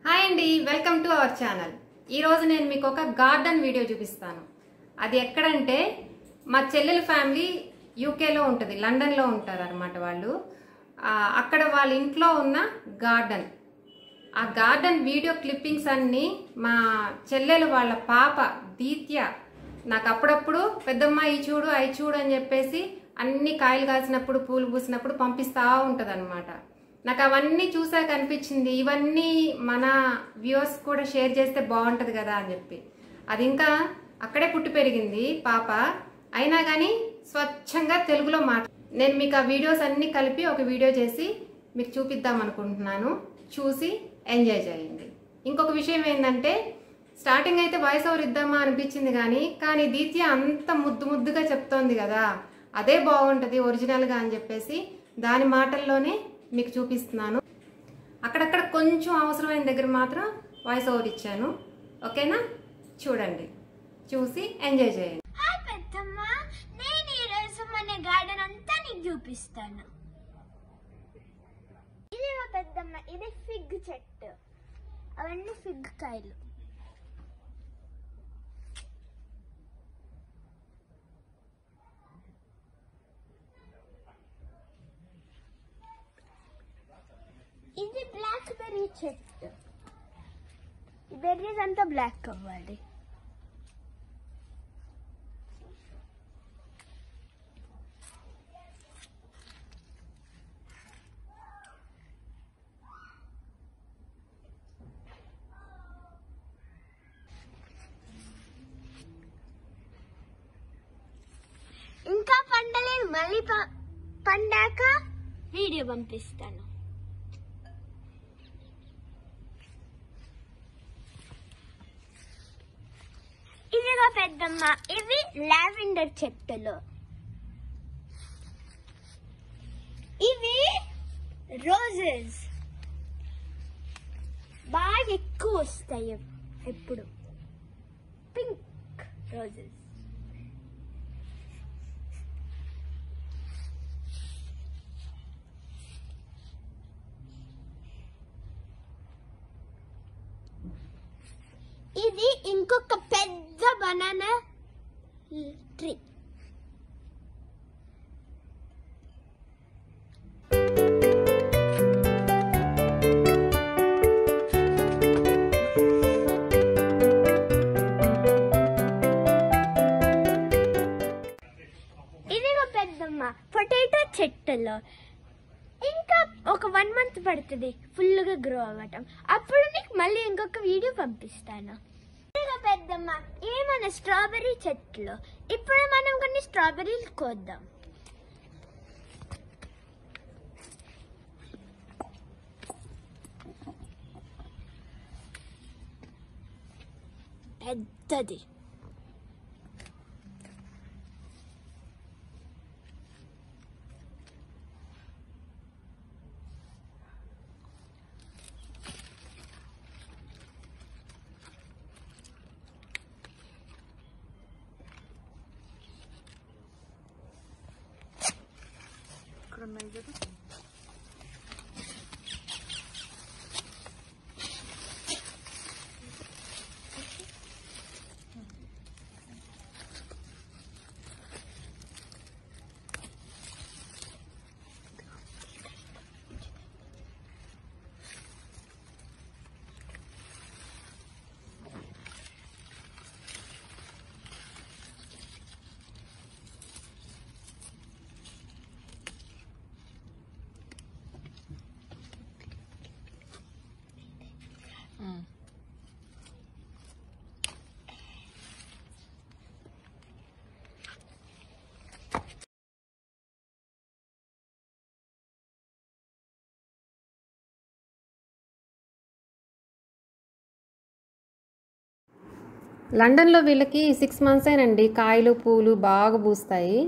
Hi అండి, welcome to our channel. ఈరోజు నేను మీకు ఒక గార్డెన్ వీడియో చూపిస్తాను. అది ఎక్కడంటే మా చెల్లెల ఫ్యామిలీ యూకేలో ఉంటుంది, లండన్లో ఉంటారు అనమాట వాళ్ళు. అక్కడ వాళ్ళ ఇంట్లో ఉన్న గార్డెన్, ఆ గార్డెన్ వీడియో క్లిప్పింగ్స్ అన్నీ మా చెల్లెలు వాళ్ళ పాప దీత్య నాకు అప్పుడప్పుడు పెద్దమ్మ ఈ చూడు అవి చూడు అని చెప్పేసి అన్ని కాయలు కాసినప్పుడు పూలు పూసినప్పుడు పంపిస్తూ ఉంటుంది అనమాట. నాకు అవన్నీ చూసాక అనిపించింది ఇవన్నీ మన వ్యూవర్స్ కూడా షేర్ చేస్తే బాగుంటుంది కదా అని చెప్పి. అది ఇంకా అక్కడే పుట్టి పెరిగింది పాప, అయినా కానీ స్వచ్ఛంగా తెలుగులో నేను మీకు ఆ వీడియోస్ అన్నీ కలిపి ఒక వీడియో చేసి మీకు చూపిద్దాం అనుకుంటున్నాను. చూసి ఎంజాయ్ చేయండి. ఇంకొక విషయం ఏంటంటే, స్టార్టింగ్ అయితే వాయిస్ ఓవర్ ఇద్దామా అనిపించింది, కానీ దీత్య అంత ముద్దుగా చెప్తోంది కదా, అదే బాగుంటుంది ఒరిజినల్గా అని చెప్పేసి దాని మాటల్లోనే మీకు చూపిస్తున్నాను. అక్కడక్కడ కొంచెం అవసరమైన దగ్గర మాత్రం వాయిస్ ఓవర్ ఇచ్చాను. ఓకేనా? చూడండి, చూసి ఎంజాయ్ చేయండి. హాయ్ పెద్దమ్మ, నేను ఈరోజు మన గార్డెన్ అంతా నీకు చూపిస్తాను. ఇది మా పెద్దమ్మ, ఇది ఫిగ్ చెట్టు, అవన్నీ ఫిగ్ కాయలు. ఇది బ్లాక్ బెర్రీ చెట్టు, ఈ బెర్రీస్ అంతా బ్లాక్ అవ్వాలి. ఇంకా పండలేదు, మళ్ళీ పండాక వీడియో పంపిస్తాను. ఇదిగో పెద్దమ్మ, ఇవి లావెండర్ చెట్టులు, ఇవి రోజెస్ బాగా ఎక్కువ వస్తాయి ఎప్పుడు, పింక్ రోజెస్. ఇది ఇంకొక పెద్ద బనానా ట్రీ. ఇదిగో పెద్దమ్మ పొటాటో చెట్టులో ఇంకా ఒక 1 month పడుతుంది ఫుల్గా గ్రో అవ్వటం. అప్పుడు నీకు మళ్ళీ ఇంకొక వీడియో పంపిస్తాను. పెద్దమ్మ, ఇవి మన స్ట్రాబెర్రీ చెట్లు. ఇప్పుడు మనం కొన్ని స్ట్రాబెర్రీలు కోద్దాం. పెద్దది లండన్లో వీళ్ళకి 6 months ఏనండి కాయలు పూలు బాగా పూస్తాయి.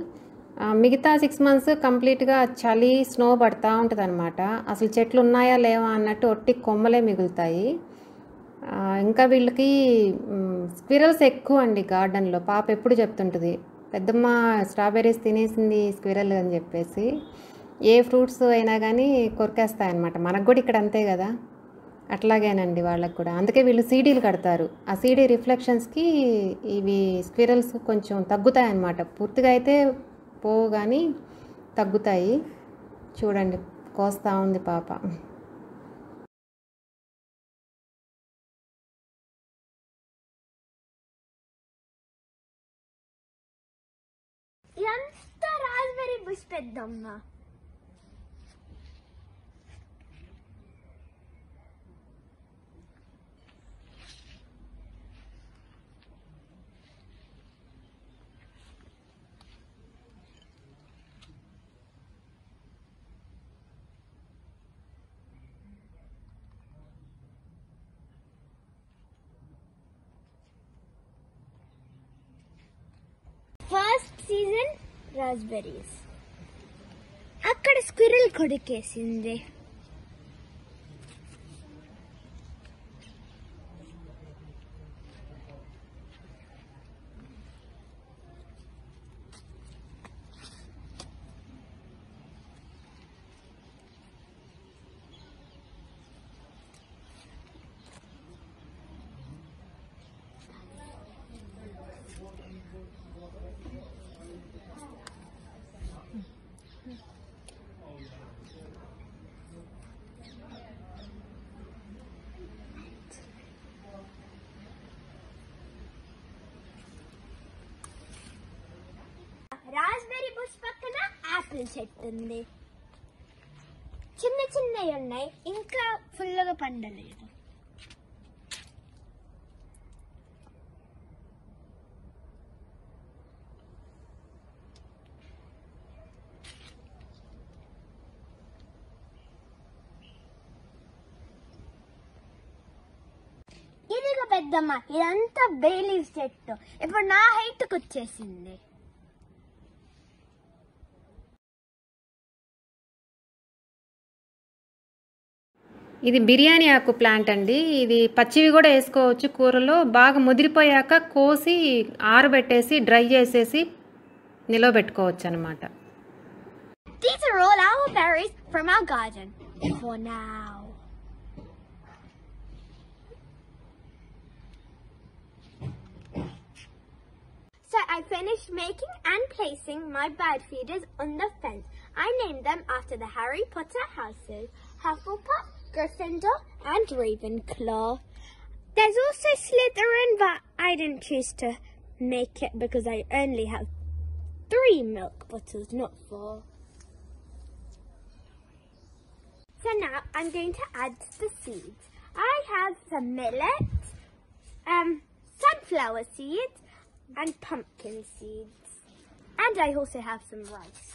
మిగతా 6 months కంప్లీట్గా చలి స్నో పడతా ఉంటుంది అనమాట. అసలు చెట్లు ఉన్నాయా లేవా అన్నట్టు ఒట్టి కొమ్మలే మిగులుతాయి. ఇంకా వీళ్ళకి స్క్విరల్స్ ఎక్కువ అండి గార్డెన్లో. పాప ఎప్పుడు చెప్తుంటుంది, పెద్దమ్మ స్ట్రాబెర్రీస్ తినేసింది స్క్విరల్ అని చెప్పేసి. ఏ ఫ్రూట్స్ అయినా కానీ కొరికేస్తాయన్నమాట. మనకు కూడా ఇక్కడ అంతే కదా. అట్లాగేనండి వాళ్ళకు కూడా. అందుకే వీళ్ళు సీడీలు కడతారు. ఆ సీడీ రిఫ్లెక్షన్స్కి ఇవి స్క్విరల్స్ కొంచెం తగ్గుతాయి అన్నమాట. పూర్తిగా అయితే పోవు కానీ తగ్గుతాయి. చూడండి కోస్తా ఉంది పాప. ఎంత రాస్బెర్రీ బుష్ పెద్దమ్మ. First season raspberries. అక్కడ స్క్విరల్ కొడుకేసింది. రాస్బెర్రీ బుష్ పక్కన ఆపిల్ చెట్టు ఉంది. చిన్న చిన్నవి ఉన్నాయి, ఇంకా ఫుల్గా పండలేదు. ఇదిగో పెద్దమ్మ, ఇదంతా బేలీఫ్ చెట్టు. ఇప్పుడు నా హైట్కి వచ్చేసింది. ఇది బిర్యానీ ఆకు ప్లాంట్ అండి. ఇది పచ్చివి కూడా వేసుకోవచ్చు కూరలో. బాగా ముదిరిపోయాక కోసి ఆరబెట్టేసి డ్రై చేసేసి నిలవబెట్టుకోవచ్చు అనమాట. These are all our berries from our garden for now. So I finished making and placing my bird feeders on the fence. I named them after the Harry Potter houses: Hufflepuff, Gryffindor and Ravenclaw. There's also Slytherin, but I didn't choose to make it because I only have 3 milk bottles, not 4. So now I'm going to add the seeds. I have some millet, sunflower seeds and pumpkin seeds. And I also have some rice.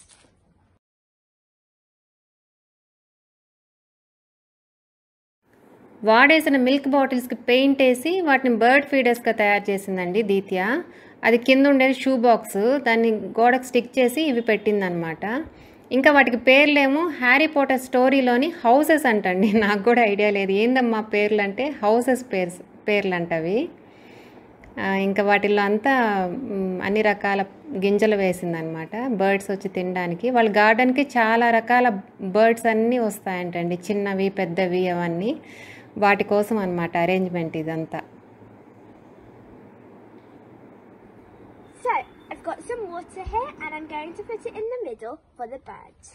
వాడేసిన milk బాటిల్స్కి paint వేసి వాటిని bird ఫీడర్స్గా తయారు చేసిందండి దీత్య. అది కింద ఉండేది shoe box, దాన్ని గోడకు స్టిక్ చేసి ఇవి పెట్టిందనమాట. ఇంకా వాటికి పేర్లేమో హ్యారీ పాటర్ స్టోరీలోని హౌసెస్ అంటండి. నాకు కూడా ఐడియా లేదు ఏందమ్మా పేర్లు అంటే. హౌసెస్ పేర్లు అంటవి. ఇంకా వాటిల్లో అంతా అన్ని రకాల గింజలు వేసిందనమాట బర్డ్స్ వచ్చి తినడానికి. వాళ్ళ గార్డెన్కి చాలా రకాల బర్డ్స్ అన్నీ వస్తాయంటండి, చిన్నవి పెద్దవి అవన్నీ. వాటి కోసం అనమాట అరేంజ్మెంట్ ఇదంతా. So I've got some water here and I'm going to put it in the middle for the birds.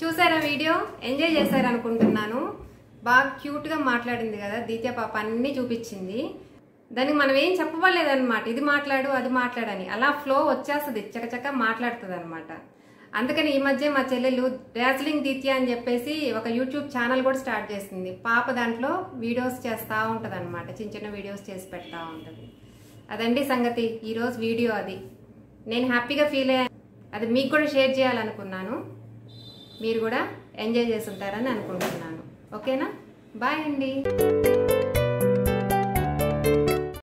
చూసారా వీడియో? ఎంజాయ్ చేశారనుకుంటున్నాను. బాగా క్యూట్గా మాట్లాడింది కదా దీత్య పాప, అన్నీ చూపించింది. దానికి మనం ఏం చెప్పలేదన్నమాట, ఇది మాట్లాడు అది మాట్లాడని. అలా ఫ్లో వచ్చేస్తుంది, చకచక మాట్లాడుతుంది అనమాట. అందుకని ఈ మధ్య మా చెల్లెలు డార్జిలింగ్ దీత్య అని చెప్పేసి ఒక యూట్యూబ్ ఛానల్ కూడా స్టార్ట్ చేసింది. పాప దాంట్లో వీడియోస్ చేస్తూ ఉంటుంది అనమాట, చిన్న చిన్న వీడియోస్ చేసి పెడతా ఉంటుంది. అదండి సంగతి ఈరోజు వీడియో. అది నేను హ్యాపీగా ఫీల్ అయ్యాను, అది మీకు కూడా షేర్ చేయాలనుకున్నాను. మీరు కూడా ఎంజాయ్ చేస్తుంటారని అనుకుంటున్నాను. ఓకేనా? బాయ్ అండి.